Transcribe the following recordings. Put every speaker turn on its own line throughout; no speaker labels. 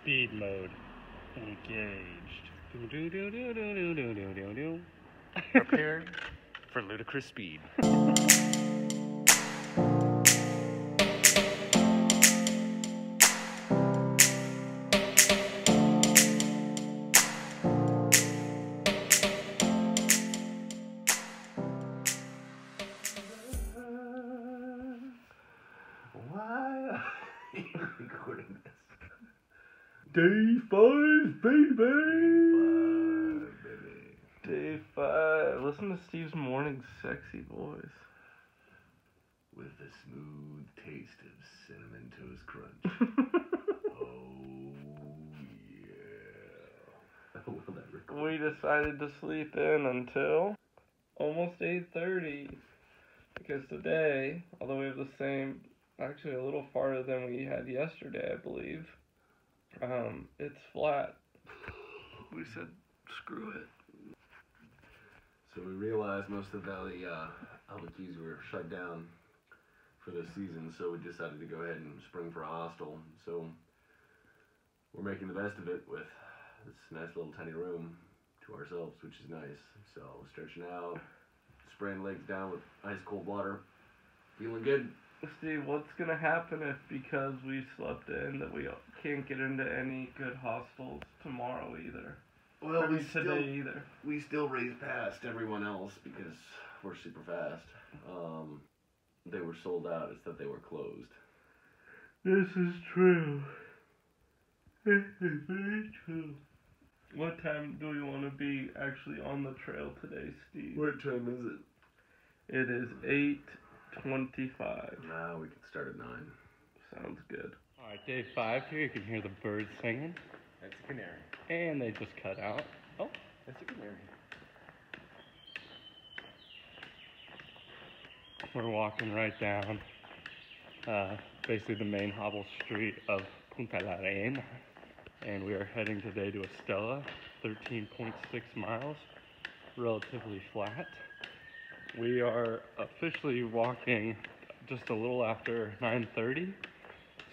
Speed mode. Engaged. Do-do-do-do-do-do-do-do-do.
Prepared for ludicrous speed.
Why are you recording this?
Day 5, baby!
Baby.
Day 5. Listen to Steve's morning sexy voice.
With a smooth taste of Cinnamon Toast Crunch. Oh, yeah. Will that record?
We decided to sleep in until almost 8:30. Because today, although we have the same, actually a little farther than we had yesterday, I believe, it's flat. We said, screw it.
So we realized most of the Albuquerques were shut down for this season, so we decided to go ahead and spring for a hostel. So we're making the best of it with this nice little tiny room to ourselves, which is nice. So stretching out, spraying legs down with ice cold water, feeling good.
Steve, what's gonna happen if, because we slept in, that we can't get into any good hostels tomorrow either?
Well,
today either.
We still race past everyone else because we're super fast. They were sold out. It's that they were closed.
This is true. This is very true. What time do we want to be actually on the trail today, Steve?
What time is it?
It is 8:25.
Nah, we can start at 9.
Sounds good.
Alright, day 5 here. You can hear the birds singing.
That's a canary.
And they just cut out. Oh,
That's a canary.
we're walking right down basically the main hobble street of Punta La Reina. And we are heading today to Estella, 13.6 miles, relatively flat. We are officially walking just a little after 9:30.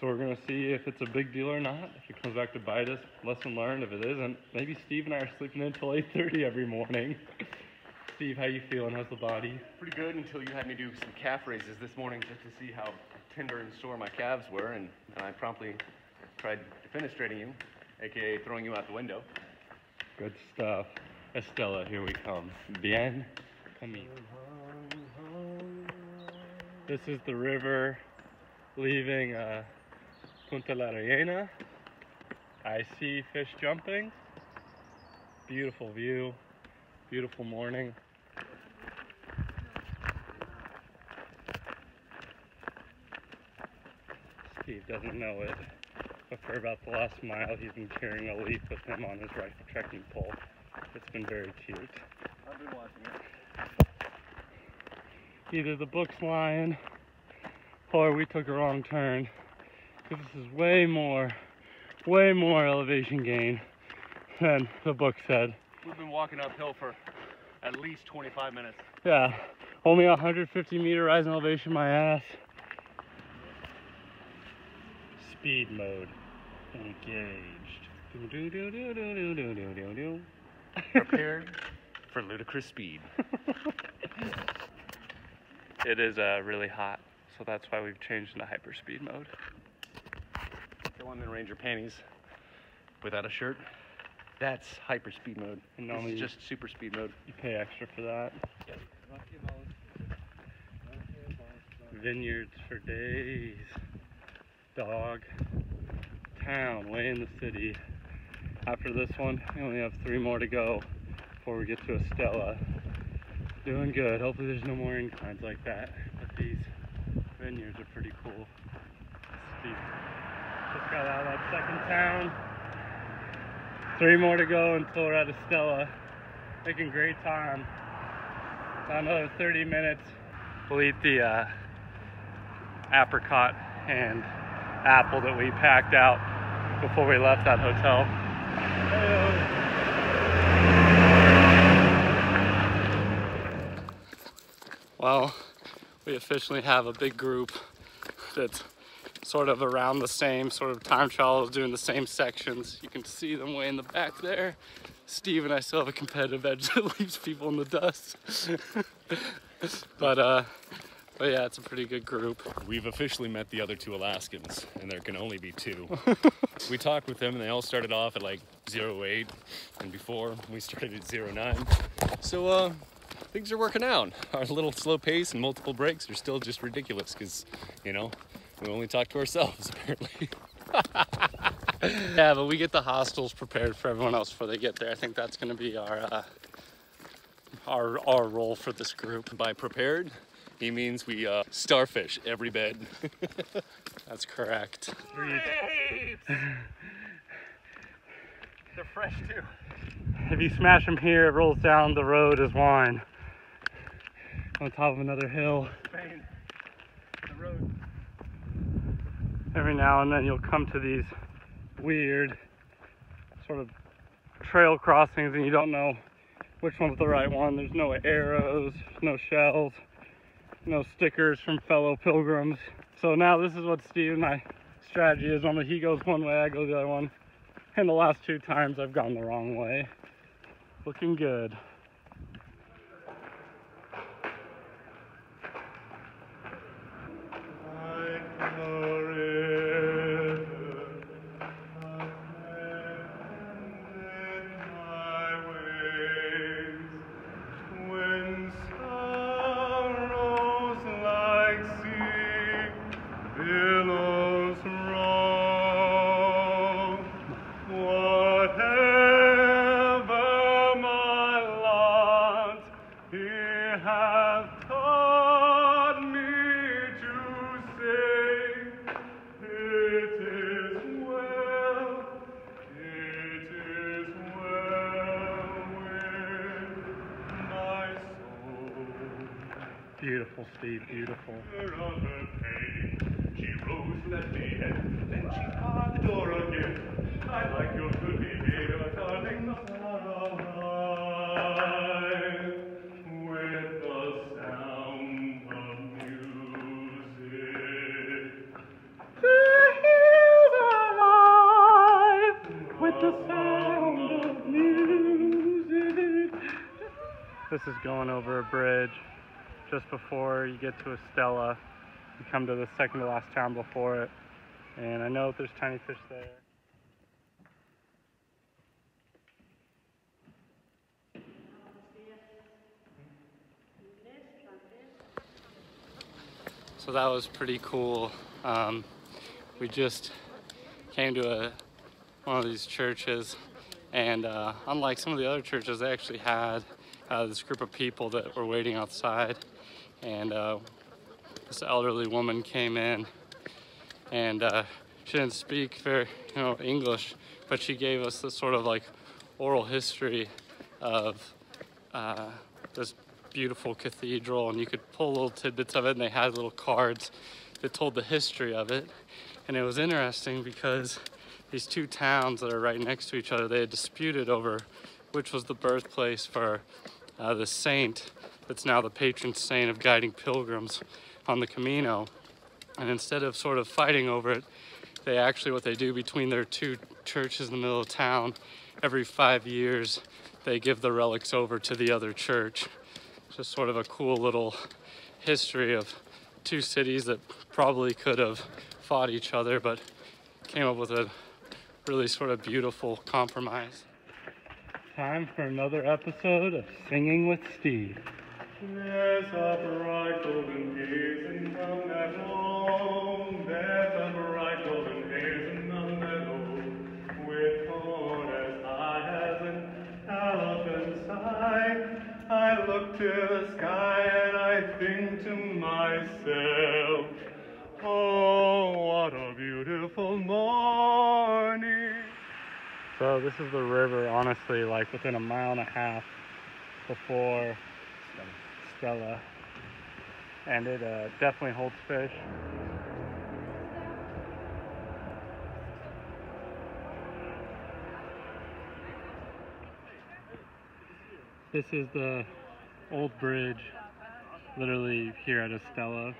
So we're going to see if it's a big deal or not. If it comes back to bite us, lesson learned. If it isn't, maybe Steve and I are sleeping until 8:30 every morning. Steve, how you feeling? How's the body?
Pretty good until you had me do some calf raises this morning just to see how tender and sore my calves were, and I promptly tried defenestrating you, aka throwing you out the window.
Good stuff. Estella, here we come. Bien camino. This is the river leaving Punta La Reina. I see fish jumping. Beautiful view. Beautiful morning. Steve doesn't know it, but for about the last mile he's been carrying a leaf with him on his rifle trekking pole. It's been very cute.
I've been watching it.
Either the book's lying or we took a wrong turn, because this is way more elevation gain than the book said.
We've been walking uphill for at least 25 minutes.
Yeah, only 150 meter rise in elevation, my ass. Speed mode. Engaged. Do-do-do-do-do-do-do-do-do.
Prepared for ludicrous speed.
It is really hot, so that's why we've changed into hyperspeed mode.
Still in the Ranger panties without a shirt. That's hyperspeed mode.
And
This
normally
is just super speed mode.
you pay extra for that.
Yep.
Vineyards for days. Dog. Town, way in the city. After this one, we only have 3 more to go before we get to Estella. Doing good. Hopefully there's no more inclines like that. But these vineyards are pretty cool. Steve just got out of that second town. 3 more to go until we're at Estella. Making great time. About another 30 minutes. We'll eat the apricot and apple that we packed out before we left that hotel. Well, we officially have a big group that's sort of around the same sort of time trial, doing the same sections. You can see them way in the back there. Steve and I still have a competitive edge that leaves people in the dust. But yeah, it's a pretty good group.
We've officially met the other 2 Alaskans, and there can only be 2. We talked with them, and they all started off at like 0.8, and before we started at 0.9. So things are working out. Our little slow pace and multiple breaks are still just ridiculous because, you know, we only talk to ourselves apparently.
Yeah, but we get the hostels prepared for everyone else before they get there. I think that's going to be our role for this group.
By prepared, he means we starfish every bed.
That's correct.
They're fresh too.
If you smash them here, it rolls down the road as wine. On top of another hill.
Spain. The road.
Every now and then you'll come to these weird sort of trail crossings and you don't know which one's the right one. There's no arrows, no shells, no stickers from fellow pilgrims. So now this is what Steve and my strategy is. Normally he goes one way, I go the other one. And the last 2 times I've gone the wrong way. Looking good. Beautiful, Steve, beautiful.
She rose that day and then she barred the door again. I like your good behavior, darling, alive with the sound of music.
The hills are alive with the sound of music. This is going over a bridge. Just before you get to Estella, you come to the second to last town before it, and I know that there's tiny fish there. So that was pretty cool. We just came to one of these churches, and unlike some of the other churches, they actually had this group of people that were waiting outside. And this elderly woman came in, and she didn't speak very, English, but she gave us this sort of like oral history of this beautiful cathedral, and you could pull little tidbits of it, and they had little cards that told the history of it. And it was interesting because these 2 towns that are right next to each other, they had disputed over which was the birthplace for the saint that's now the patron saint of guiding pilgrims on the Camino. And instead of sort of fighting over it, they actually, what they do between their 2 churches in the middle of town, every 5 years, they give the relics over to the other church. It's just sort of a cool little history of 2 cities that probably could have fought each other, but came up with a really sort of beautiful compromise. Time for another episode of Singing with Steve.
There's a bright golden haze in the meadow. There's a bright golden haze in the meadow. With corn as high as an elephant's eye. I look to the sky and I think to myself, oh, what a beautiful morning.
So this is the river, honestly, like within 1.5 miles before Stella, and it definitely holds fish. This is the old bridge, literally here at Estella.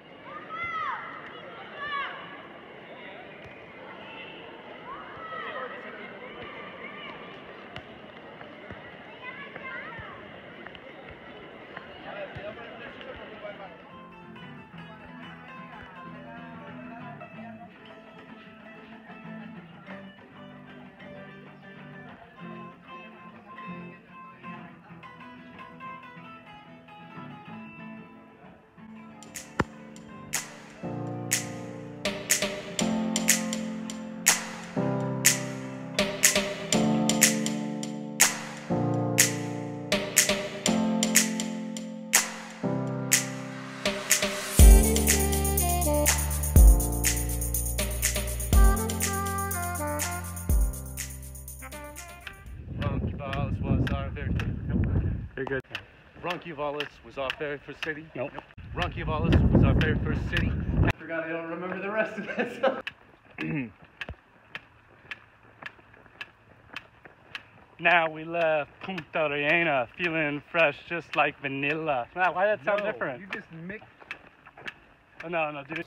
Roncesvalles was our very first city.
Nope.
Roncesvalles was our very first city. I forgot I don't remember the rest of it.
Now we left Punta Reina feeling fresh just like vanilla. Wow, why did that sound different?
You just mix.
Oh, no, dude.